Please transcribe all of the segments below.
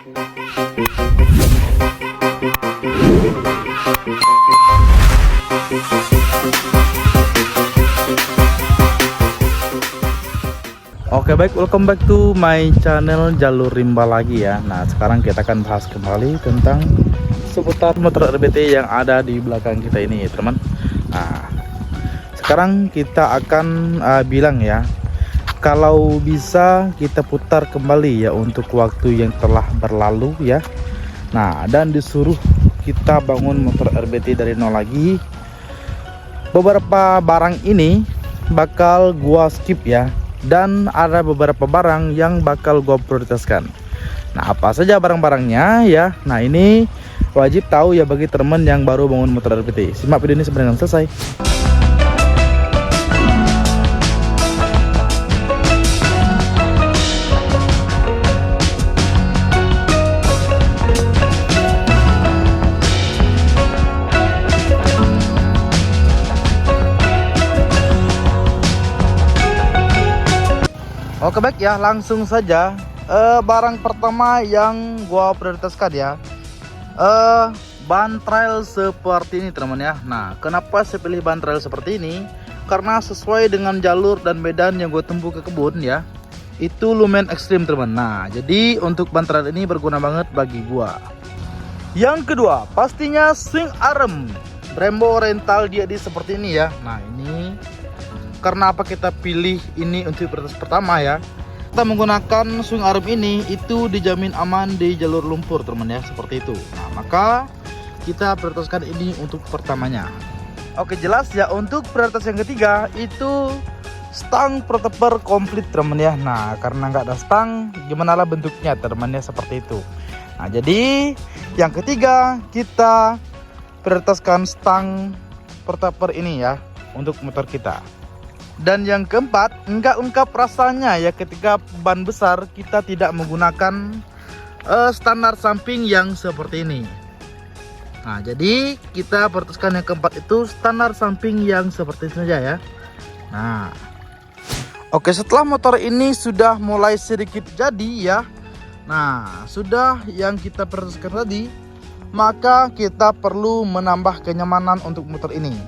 Oke baik, welcome back to my channel Jalur Rimba lagi ya. Nah sekarang kita akan bahas kembali tentang seputar motor RBT yang ada di belakang kita ini teman. Nah sekarang kita akan bilang ya, kalau bisa kita putar kembali ya untuk waktu yang telah berlalu ya. Nah dan disuruh kita bangun motor RBT dari nol lagi. Beberapa barang ini bakal gua skip ya, dan ada beberapa barang yang bakal gue prioritaskan. Nah apa saja barang-barangnya ya. Nah ini wajib tahu ya bagi teman yang baru bangun motor RBT. Simak video ini sampai dengan selesai. Oke baik ya, langsung saja. Barang pertama yang gua prioritaskan ya, ban trail seperti ini teman ya. Nah kenapa saya pilih ban trail seperti ini? Karena sesuai dengan jalur dan medan yang gue tempuh ke kebun ya, itu lumayan ekstrim teman. Nah jadi untuk ban trail ini berguna banget bagi gua. Yang kedua pastinya swing arm Brembo rental dia di seperti ini ya. Nah ini karena apa kita pilih ini untuk prioritas pertama ya, kita menggunakan swing arm ini itu dijamin aman di jalur lumpur teman ya, seperti itu. Nah maka kita prioritaskan ini untuk pertamanya. Oke jelas ya. Untuk prioritas yang ketiga itu stang protector komplit teman ya. Nah karena nggak ada stang, gimana lah bentuknya teman ya, seperti itu. Nah jadi yang ketiga kita prioritaskan stang protector ini ya untuk motor kita. Dan yang keempat, enggak lengkap rasanya ya ketika ban besar kita tidak menggunakan standar samping yang seperti ini. Nah jadi kita putuskan yang keempat itu standar samping yang seperti ini saja ya. Nah oke, setelah motor ini sudah mulai sedikit jadi ya, nah sudah yang kita putuskan tadi, maka kita perlu menambah kenyamanan untuk motor ini,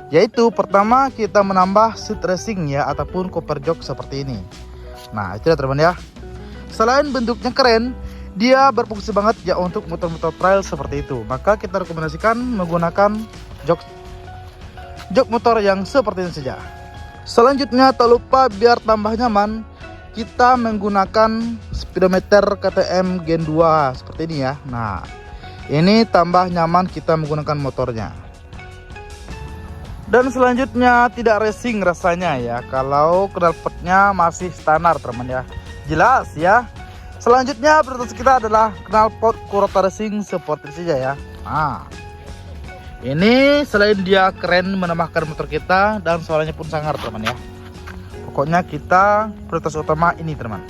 yaitu pertama kita menambah seat racing ya ataupun cover jok seperti ini. Nah itu ya teman ya. Selain bentuknya keren, dia berfungsi banget ya untuk motor-motor trail seperti itu. Maka kita rekomendasikan menggunakan jok motor yang seperti ini saja. Selanjutnya tak lupa biar tambah nyaman, kita menggunakan speedometer KTM Gen 2 seperti ini ya. Nah ini tambah nyaman kita menggunakan motornya. Dan selanjutnya tidak racing rasanya ya kalau knalpotnya masih standar teman ya. Jelas ya. Selanjutnya prioritas kita adalah knalpot Kurota Racing seperti saja ya. Nah ini selain dia keren menambahkan motor kita, dan suaranya pun sangar teman ya. Pokoknya kita prioritas utama ini teman.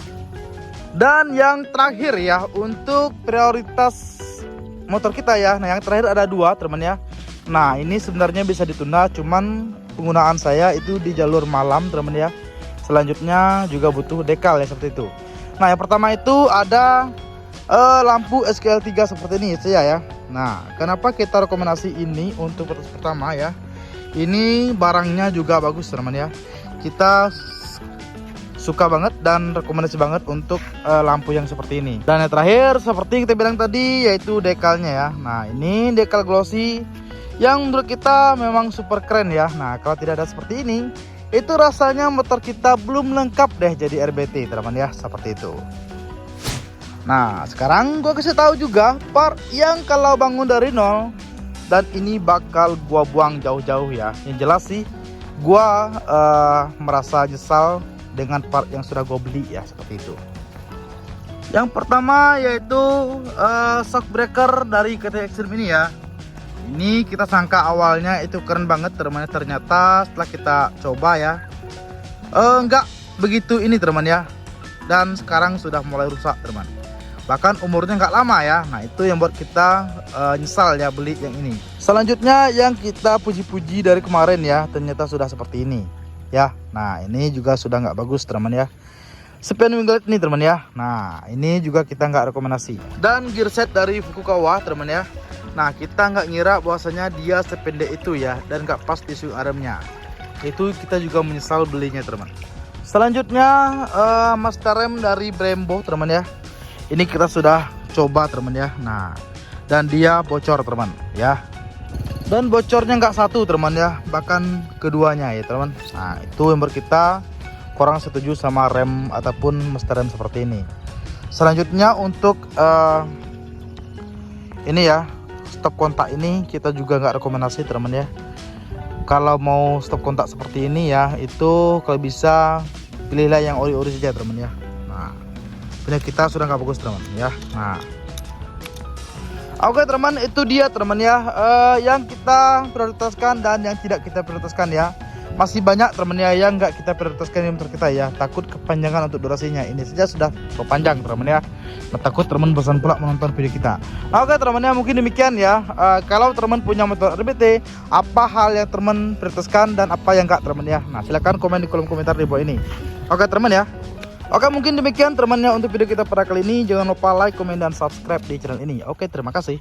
Dan yang terakhir ya untuk prioritas motor kita ya. Nah yang terakhir ada dua teman ya. Nah ini sebenarnya bisa ditunda, cuman penggunaan saya itu di jalur malam teman ya. Selanjutnya juga butuh dekal ya seperti itu. Nah yang pertama itu ada lampu SQL3 seperti ini saya ya. Nah kenapa kita rekomendasi ini untuk prioritas pertama ya, ini barangnya juga bagus teman ya. Kita suka banget dan rekomendasi banget untuk lampu yang seperti ini. Dan yang terakhir seperti kita bilang tadi yaitu dekalnya ya. Nah ini dekal glossy yang menurut kita memang super keren ya. Nah kalau tidak ada seperti ini, itu rasanya motor kita belum lengkap deh jadi RBT teman ya, seperti itu. Nah sekarang gua kasih tahu juga part yang kalau bangun dari nol, dan ini bakal gua buang jauh-jauh ya. Yang jelas sih gua merasa nyesal dengan part yang sudah gue beli ya, seperti itu. Yang pertama yaitu shock breaker dari KTM Extreme ini ya. Ini kita sangka awalnya itu keren banget teman, ternyata setelah kita coba ya enggak begitu ini teman ya. Dan sekarang sudah mulai rusak teman, bahkan umurnya nggak lama ya. Nah itu yang buat kita nyesal ya beli yang ini. Selanjutnya yang kita puji-puji dari kemarin ya, ternyata sudah seperti ini ya. Nah ini juga sudah nggak bagus teman ya. spion winglet ini teman ya. Nah ini juga kita nggak rekomendasi. Dan gear set dari Fukuoka teman ya. Nah kita nggak ngira bahwasanya dia sependek itu ya, dan nggak pas di swing armnya. Itu kita juga menyesal belinya teman. Selanjutnya master rem dari Brembo teman ya. Ini kita sudah coba teman ya. Nah dan dia bocor teman ya. Dan bocornya nggak satu teman ya, bahkan keduanya ya teman. Nah itu yang membuat kita kurang setuju sama rem ataupun master rem seperti ini. Selanjutnya untuk ini ya, stop kontak ini kita juga nggak rekomendasi teman ya. Kalau mau stop kontak seperti ini ya, itu kalau bisa pilihlah yang ori-ori saja teman ya. Nah punya kita sudah nggak bagus teman ya. Nah oke teman, itu dia teman ya, yang kita prioritaskan dan yang tidak kita prioritaskan ya. Masih banyak teman ya yang nggak kita prioritaskan di motor kita ya, takut kepanjangan untuk durasinya. Ini saja sudah cukup panjang teman ya. Nah, takut teman bosan pula menonton video kita. Oke teman ya, mungkin demikian ya. Kalau teman punya motor RBT, apa hal yang teman prioritaskan dan apa yang nggak teman ya. Nah silahkan komen di kolom komentar di bawah ini. Oke teman ya. Oke mungkin demikian temannya untuk video kita pada kali ini. Jangan lupa like, komen, dan subscribe di channel ini. Oke terima kasih.